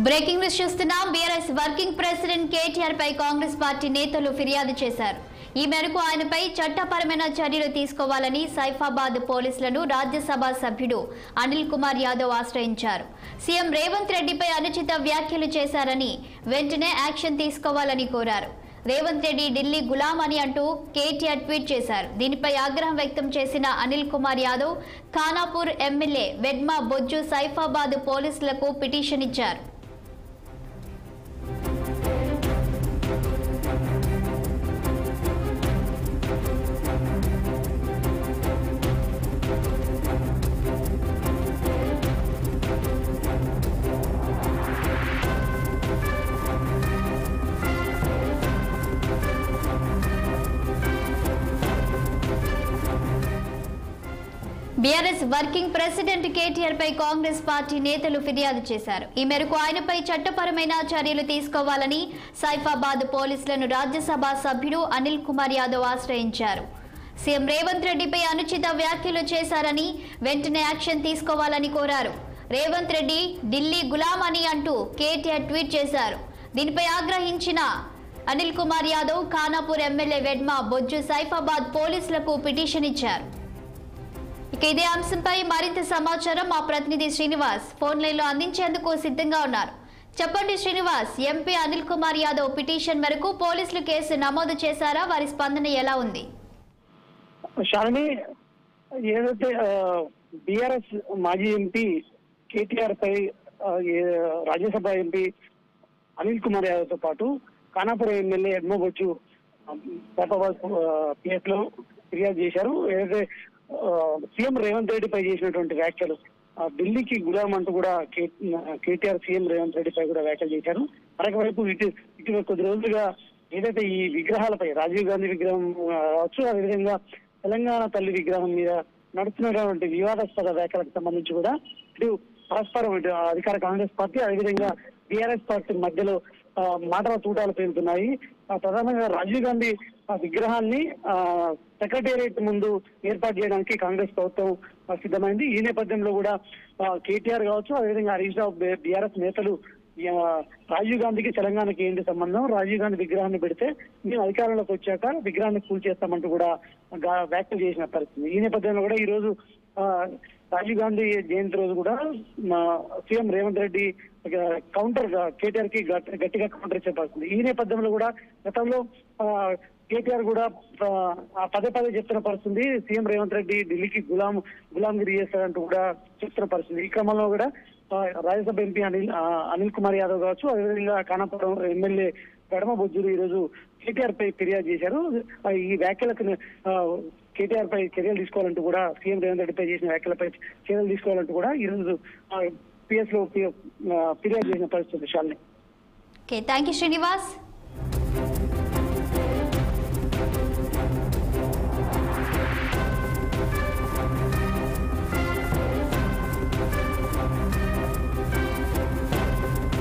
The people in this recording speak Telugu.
బ్రేకింగ్ న్యూస్ చూస్తున్నాం. బీఆర్ఎస్ వర్కింగ్ ప్రెసిడెంట్ కేటీఆర్ పై కాంగ్రెస్ పార్టీ నేతలు ఫిర్యాదు చేశారు. ఈ మేరకు ఆయనపై చట్టపరమైన చర్యలు తీసుకోవాలని సైఫాబాద్ పోలీసులను రాజ్యసభ సభ్యుడు అనిల్ కుమార్ యాదవ్ ఆశ్రయించారు. సీఎం రేవంత్ రెడ్డిపై అనుచిత వ్యాఖ్యలు చేశారని వెంటనే యాక్షన్ తీసుకోవాలని కోరారు. రేవంత్ రెడ్డి ఢిల్లీ గులాం అని అంటూ కేటీఆర్ ట్వీట్ చేశారు. దీనిపై ఆగ్రహం వ్యక్తం చేసిన అనిల్ కుమార్ యాదవ్ ఖానాపూర్ ఎమ్మెల్యే వెడ్మా బొజ్జు సైఫాబాద్ పోలీసులకు పిటిషన్ ఇచ్చారు. బీఆర్ఎస్ వర్కింగ్ ప్రెసిడెంట్ కేటీఆర్ పై కాంగ్రెస్ పార్టీ నేతలు ఫిర్యాదు చేశారు. ఈ మేరకు ఆయనపై చట్టపరమైన చర్యలు తీసుకోవాలని సైఫాబాద్ పోలీసులను రాజ్యసభ సభ్యుడు అనిల్ కుమార్ యాదవ్ ఆశ్రయించారు. సీఎం రేవంత్ రెడ్డిపై అనుచిత వ్యాఖ్యలు చేశారని వెంటనే యాక్షన్ తీసుకోవాలని కోరారు. రేవంత్ రెడ్డి ఢిల్లీ గులాం అని అంటూ కేటీఆర్ ట్వీట్ చేశారు. దీనిపై ఆగ్రహించిన అనిల్ కుమార్ యాదవ్ ఖానాపూర్ ఎమ్మెల్యే వెడ్మా బొజ్జు సైఫాబాద్ పోలీసులకు పిటిషన్ ఇచ్చారు. ఇక ఇదే అంశంపై మరింత సమాచారం మా ప్రతినిధి శ్రీనివాస్ ఫోన్ లైన్ లో అందించేందుకు సిద్ధంగా ఉన్నారు. చెప్పండి శ్రీనివాస్, ఎంపీ అనిల్ కుమార్ యాదవ్ పిటిషన్ మేరకు పోలీసులు కేసు నమోదు చేశారా? వారి స్పందన ఎలా ఉంది? శాలిని, ఏదైతే బీఆర్ఎస్ మాజీ ఎంపీ కేటీఆర్ పై రాజ్యసభ ఎంపీ అనిల్ కుమార్ యాదవ్ తో పాటు ఖానాపూర్ ఎమ్మెల్యే వెడ్మా బొజ్జు పిఎస్ లో ఫిర్యాదు చేశారు. ఏదైతే సీఎం రేవంత్ రెడ్డిపై చేసినటువంటి వ్యాఖ్యలు, ఢిల్లీకి గులాం అంటూ కూడా కేటీఆర్ సీఎం రేవంత్ రెడ్డిపై కూడా వ్యాఖ్యలు చేశారు. మరొకవైపు ఇటీవల కొద్ది రోజులుగా ఏదైతే ఈ విగ్రహాలపై రాజీవ్ గాంధీ విగ్రహం కావచ్చు, అదేవిధంగా తెలంగాణ తల్లి విగ్రహం మీద నడుస్తున్నటువంటి వివాదాస్పద వ్యాఖ్యలకు సంబంధించి కూడా ఇటు పరస్పరం అధికార కాంగ్రెస్ పార్టీ అదేవిధంగా బీఆర్ఎస్ పార్టీ మధ్యలో మాటల తూటాలు పేరుతున్నాయి. ప్రధానంగా రాజీవ్ గాంధీ విగ్రహాన్ని సెక్రటేరియట్ ముందు ఏర్పాటు చేయడానికి కాంగ్రెస్ ప్రభుత్వం సిద్ధమైంది. ఈ నేపథ్యంలో కూడా కేటీఆర్ కావచ్చు, అదేవిధంగా హరీష్ రావు బీఆర్ఎస్ నేతలు రాజీవ్ గాంధీకి తెలంగాణకి ఏంటి సంబంధం, రాజీవ్ గాంధీ విగ్రహాన్ని పెడితే మేము అధికారంలోకి వచ్చాక విగ్రహాన్ని కూల్ చేస్తామంటూ కూడా వ్యాఖ్యలు చేసిన పరిస్థితి. ఈ నేపథ్యంలో కూడా ఈ రోజు రాజీవ్ గాంధీ జయంతి రోజు కూడా సీఎం రేవంత్ రెడ్డి కౌంటర్ కేటీఆర్ కి గట్టిగా కౌంటర్ ఇచ్చే పరిస్థితి. ఈ నేపథ్యంలో కూడా గతంలో కేటీఆర్ కూడా పదే చెప్తున్న పరిస్థితి, సీఎం రేవంత్ రెడ్డి ఢిల్లీకి గులాంగిరి చేస్తారంటూ కూడా చెప్తున్న పరిస్థితి. ఈ క్రమంలో కూడా రాజ్యసభ ఎంపీ అనిల్ కుమార్ యాదవ్ కావచ్చు, అదేవిధంగా ఖానాపురం ఎమ్మెల్యే వెడ్మా బొజ్జులు ఈ రోజు కేటీఆర్ పై ఫిర్యాదు చేశారు. ఈ వ్యాఖ్యలకు కేటీఆర్ పై చర్యలు తీసుకోవాలంటూ కూడా, సీఎం రేవంత్ రెడ్డిపై చేసిన వ్యాఖ్యలపై చర్యలు తీసుకోవాలంటూ కూడా ఈ రోజు పిఎస్ లో ఫిర్యాదు చేసిన పరిస్థితి. Shalini, thank you Srinivas.